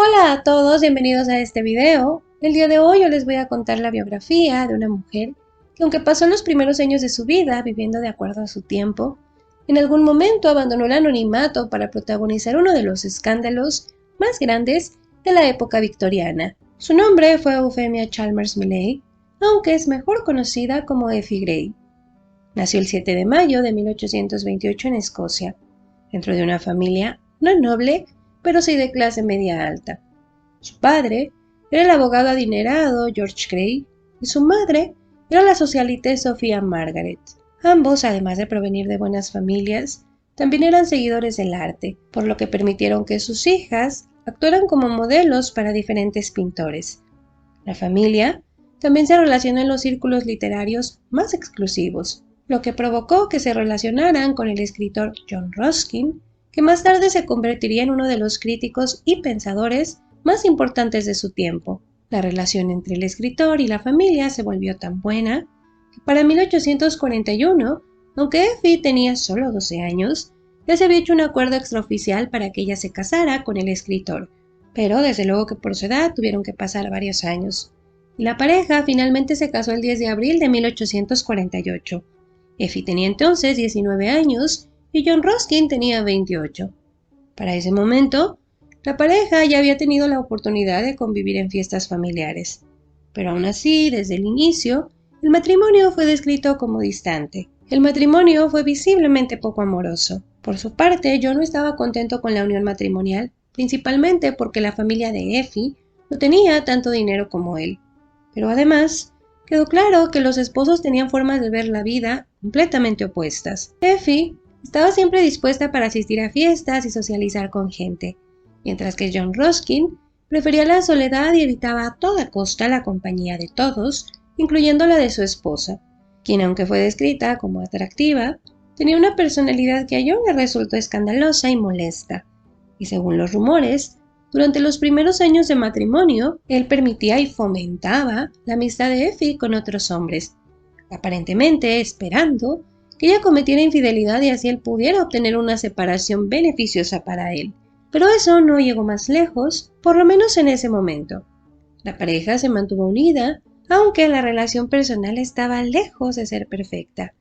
Hola a todos, bienvenidos a este video. El día de hoy yo les voy a contar la biografía de una mujer que, aunque pasó los primeros años de su vida viviendo de acuerdo a su tiempo, en algún momento abandonó el anonimato para protagonizar uno de los escándalos más grandes de la época victoriana. Su nombre fue Euphemia Chalmers Millay, aunque es mejor conocida como Effie Gray. Nació el 7 de mayo de 1828 en Escocia, dentro de una familia no noble, pero sí de clase media alta. Su padre era el abogado adinerado George Gray y su madre era la socialite Sophia Margaret. Ambos, además de provenir de buenas familias, también eran seguidores del arte, por lo que permitieron que sus hijas actuaran como modelos para diferentes pintores. La familia también se relacionó en los círculos literarios más exclusivos, lo que provocó que se relacionaran con el escritor John Ruskin, que más tarde se convertiría en uno de los críticos y pensadores más importantes de su tiempo. La relación entre el escritor y la familia se volvió tan buena que para 1841, aunque Effie tenía solo 12 años, ya se había hecho un acuerdo extraoficial para que ella se casara con el escritor, pero desde luego que por su edad tuvieron que pasar varios años. Y la pareja finalmente se casó el 10 de abril de 1848. Effie tenía entonces 19 años y John Ruskin tenía 28. Para ese momento, la pareja ya había tenido la oportunidad de convivir en fiestas familiares, pero aún así, desde el inicio, el matrimonio fue descrito como distante. El matrimonio fue visiblemente poco amoroso. Por su parte, John no estaba contento con la unión matrimonial, principalmente porque la familia de Effie no tenía tanto dinero como él. Pero además, quedó claro que los esposos tenían formas de ver la vida completamente opuestas. Effie estaba siempre dispuesta para asistir a fiestas y socializar con gente, mientras que John Ruskin prefería la soledad y evitaba a toda costa la compañía de todos, incluyendo la de su esposa, quien, aunque fue descrita como atractiva, tenía una personalidad que a John le resultó escandalosa y molesta, y según los rumores, durante los primeros años de matrimonio, él permitía y fomentaba la amistad de Effie con otros hombres, aparentemente esperando que ella cometiera infidelidad y así él pudiera obtener una separación beneficiosa para él. Pero eso no llegó más lejos, por lo menos en ese momento. La pareja se mantuvo unida, aunque la relación personal estaba lejos de ser perfecta.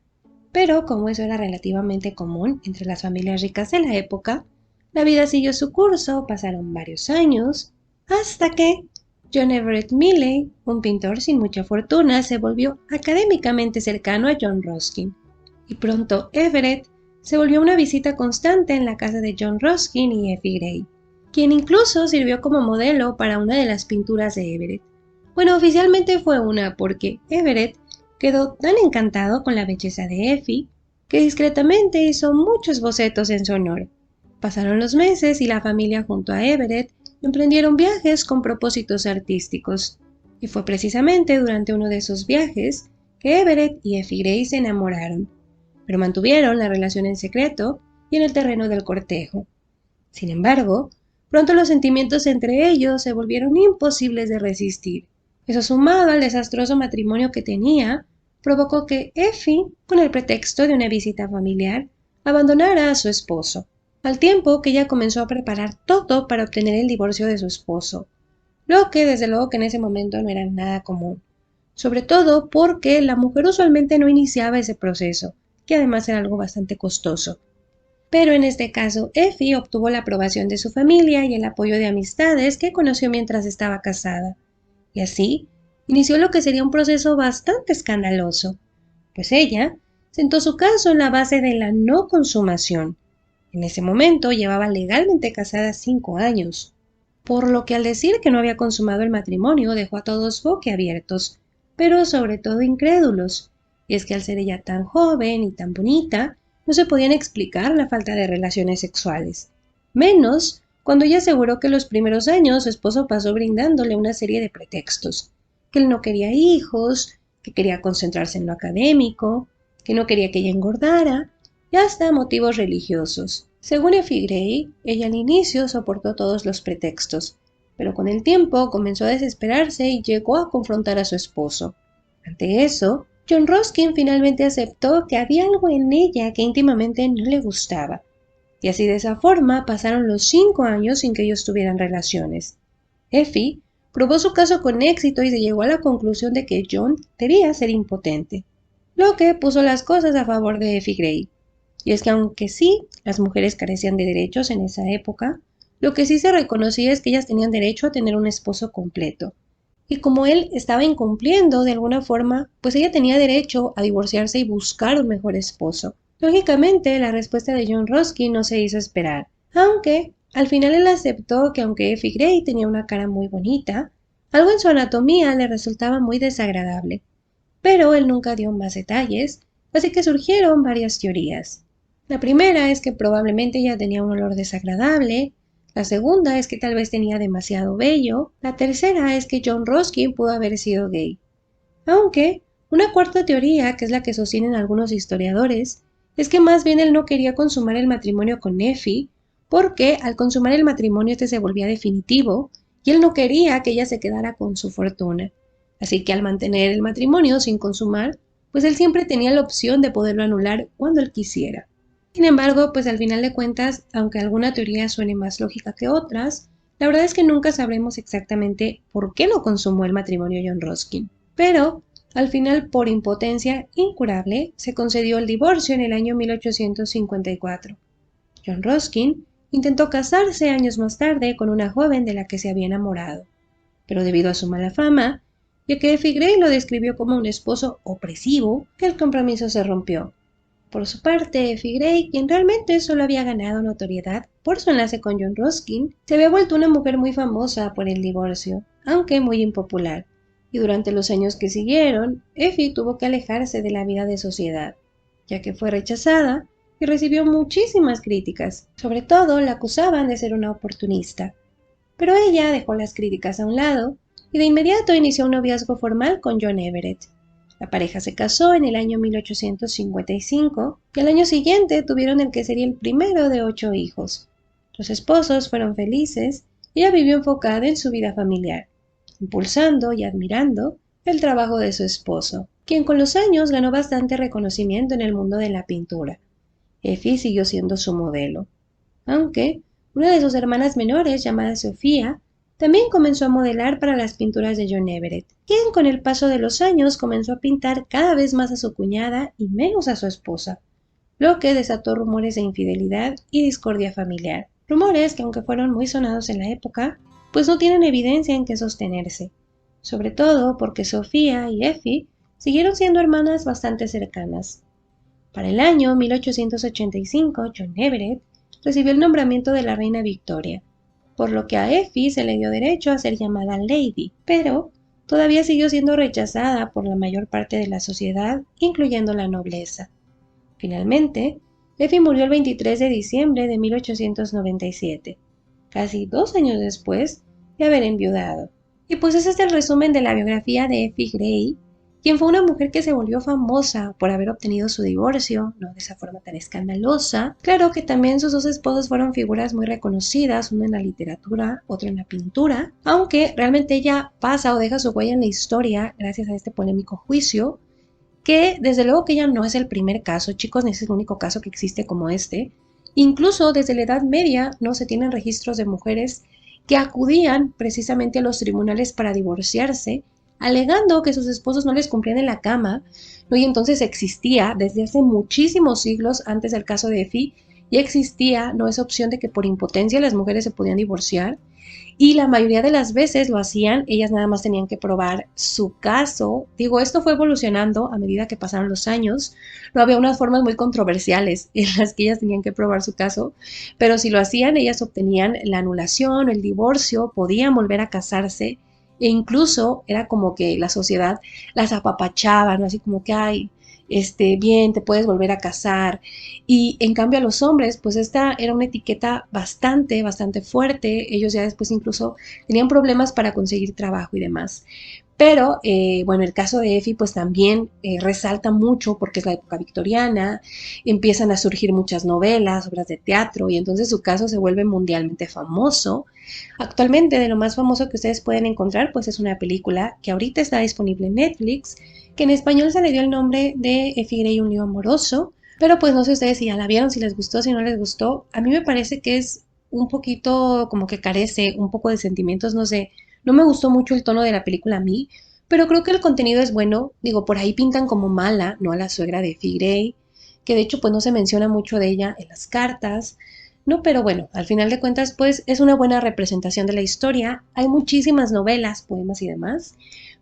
Pero como eso era relativamente común entre las familias ricas de la época, la vida siguió su curso, pasaron varios años, hasta que John Everett Millay, un pintor sin mucha fortuna, se volvió académicamente cercano a John Ruskin. Y pronto Everett se volvió una visita constante en la casa de John Ruskin y Effie Gray, quien incluso sirvió como modelo para una de las pinturas de Everett. Bueno, oficialmente fue una porque Everett quedó tan encantado con la belleza de Effie que discretamente hizo muchos bocetos en su honor. Pasaron los meses y la familia junto a Everett emprendieron viajes con propósitos artísticos. Y fue precisamente durante uno de esos viajes que Everett y Effie Gray se enamoraron, pero mantuvieron la relación en secreto y en el terreno del cortejo. Sin embargo, pronto los sentimientos entre ellos se volvieron imposibles de resistir. Eso, sumado al desastroso matrimonio que tenía, provocó que Effie, con el pretexto de una visita familiar, abandonara a su esposo, al tiempo que ella comenzó a preparar todo para obtener el divorcio de su esposo, lo que desde luego que en ese momento no era nada común, sobre todo porque la mujer usualmente no iniciaba ese proceso, que además era algo bastante costoso. Pero en este caso, Effie obtuvo la aprobación de su familia y el apoyo de amistades que conoció mientras estaba casada. Y así, inició lo que sería un proceso bastante escandaloso, pues ella sentó su caso en la base de la no consumación. En ese momento llevaba legalmente casada 5 años, por lo que al decir que no había consumado el matrimonio dejó a todos boquiabiertos, pero sobre todo incrédulos. Y es que al ser ella tan joven y tan bonita, no se podían explicar la falta de relaciones sexuales. Menos cuando ella aseguró que los primeros años su esposo pasó brindándole una serie de pretextos, que él no quería hijos, que quería concentrarse en lo académico, que no quería que ella engordara, y hasta motivos religiosos. Según Effie Gray, ella al inicio soportó todos los pretextos, pero con el tiempo comenzó a desesperarse y llegó a confrontar a su esposo. Ante eso, John Ruskin finalmente aceptó que había algo en ella que íntimamente no le gustaba, y así de esa forma pasaron los 5 años sin que ellos tuvieran relaciones. Effie probó su caso con éxito y se llegó a la conclusión de que John debía ser impotente, lo que puso las cosas a favor de Effie Gray. Y es que aunque sí, las mujeres carecían de derechos en esa época, lo que sí se reconocía es que ellas tenían derecho a tener un esposo completo. Y como él estaba incumpliendo de alguna forma, pues ella tenía derecho a divorciarse y buscar un mejor esposo. Lógicamente, la respuesta de John Ruskin no se hizo esperar, aunque al final él aceptó que aunque Effie Gray tenía una cara muy bonita, algo en su anatomía le resultaba muy desagradable. Pero él nunca dio más detalles, así que surgieron varias teorías. La primera es que probablemente ella tenía un olor desagradable, la segunda es que tal vez tenía demasiado vello, la tercera es que John Ruskin pudo haber sido gay. Aunque, una cuarta teoría, que es la que sostienen algunos historiadores, es que más bien él no quería consumar el matrimonio con Effie, porque al consumar el matrimonio este se volvía definitivo, y él no quería que ella se quedara con su fortuna. Así que al mantener el matrimonio sin consumar, pues él siempre tenía la opción de poderlo anular cuando él quisiera. Sin embargo, pues al final de cuentas, aunque alguna teoría suene más lógica que otras, la verdad es que nunca sabremos exactamente por qué no consumó el matrimonio John Ruskin. Pero, al final, por impotencia incurable, se concedió el divorcio en el año 1854. John Ruskin intentó casarse años más tarde con una joven de la que se había enamorado, pero debido a su mala fama, ya que Effie Gray lo describió como un esposo opresivo, el compromiso se rompió. Por su parte, Effie Gray, quien realmente solo había ganado notoriedad por su enlace con John Ruskin, se había vuelto una mujer muy famosa por el divorcio, aunque muy impopular, y durante los años que siguieron, Effie tuvo que alejarse de la vida de sociedad, ya que fue rechazada y recibió muchísimas críticas. Sobre todo la acusaban de ser una oportunista. Pero ella dejó las críticas a un lado y de inmediato inició un noviazgo formal con John Everett. La pareja se casó en el año 1855 y al año siguiente tuvieron el que sería el primero de 8 hijos. Los esposos fueron felices y ella vivió enfocada en su vida familiar, impulsando y admirando el trabajo de su esposo, quien con los años ganó bastante reconocimiento en el mundo de la pintura. Effie siguió siendo su modelo, aunque una de sus hermanas menores, llamada Sofía, también comenzó a modelar para las pinturas de John Everett, quien con el paso de los años comenzó a pintar cada vez más a su cuñada y menos a su esposa, lo que desató rumores de infidelidad y discordia familiar. Rumores que, aunque fueron muy sonados en la época, pues no tienen evidencia en que sostenerse, sobre todo porque Sofía y Effie siguieron siendo hermanas bastante cercanas. Para el año 1885, John Everett recibió el nombramiento de la reina Victoria, por lo que a Effie se le dio derecho a ser llamada Lady, pero todavía siguió siendo rechazada por la mayor parte de la sociedad, incluyendo la nobleza. Finalmente, Effie murió el 23 de diciembre de 1897, casi 2 años después de haber enviudado. Y pues ese es el resumen de la biografía de Effie Gray, quien fue una mujer que se volvió famosa por haber obtenido su divorcio, no de esa forma tan escandalosa. Claro que también sus dos esposos fueron figuras muy reconocidas, uno en la literatura, otro en la pintura, aunque realmente ella pasa o deja su huella en la historia gracias a este polémico juicio, que desde luego que ella no es el primer caso, chicos, ni es el único caso que existe como este. Incluso desde la Edad Media no se tienen registros de mujeres que acudían precisamente a los tribunales para divorciarse, alegando que sus esposos no les cumplían en la cama, ¿no? Y entonces existía desde hace muchísimos siglos antes del caso de Effie, ya existía, ¿no?, esa opción de que por impotencia las mujeres se podían divorciar, y la mayoría de las veces lo hacían, ellas nada más tenían que probar su caso. Digo, esto fue evolucionando a medida que pasaron los años, no había unas formas muy controversiales en las que ellas tenían que probar su caso, pero si lo hacían, ellas obtenían la anulación, el divorcio, podían volver a casarse, e incluso era como que la sociedad las apapachaba, ¿no? Así como que, ay, bien, te puedes volver a casar. Y en cambio a los hombres, pues esta era una etiqueta bastante, bastante fuerte. Ellos ya después incluso tenían problemas para conseguir trabajo y demás. Pero, bueno, el caso de Effie pues también resalta mucho porque es la época victoriana, empiezan a surgir muchas novelas, obras de teatro y entonces su caso se vuelve mundialmente famoso. Actualmente de lo más famoso que ustedes pueden encontrar pues es una película que ahorita está disponible en Netflix, que en español se le dio el nombre de Effie Gray, un lío amoroso, pero pues no sé ustedes si ya la vieron, si les gustó, si no les gustó. A mí me parece que es un poquito como que carece un poco de sentimientos, no sé, no me gustó mucho el tono de la película a mí, pero creo que el contenido es bueno. Digo, por ahí pintan como mala, ¿no? A la suegra de Fee Grey, que de hecho pues no se menciona mucho de ella en las cartas, ¿no? Pero bueno, al final de cuentas pues es una buena representación de la historia. Hay muchísimas novelas, poemas y demás.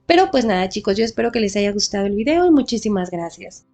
Pero pues nada chicos, yo espero que les haya gustado el video y muchísimas gracias.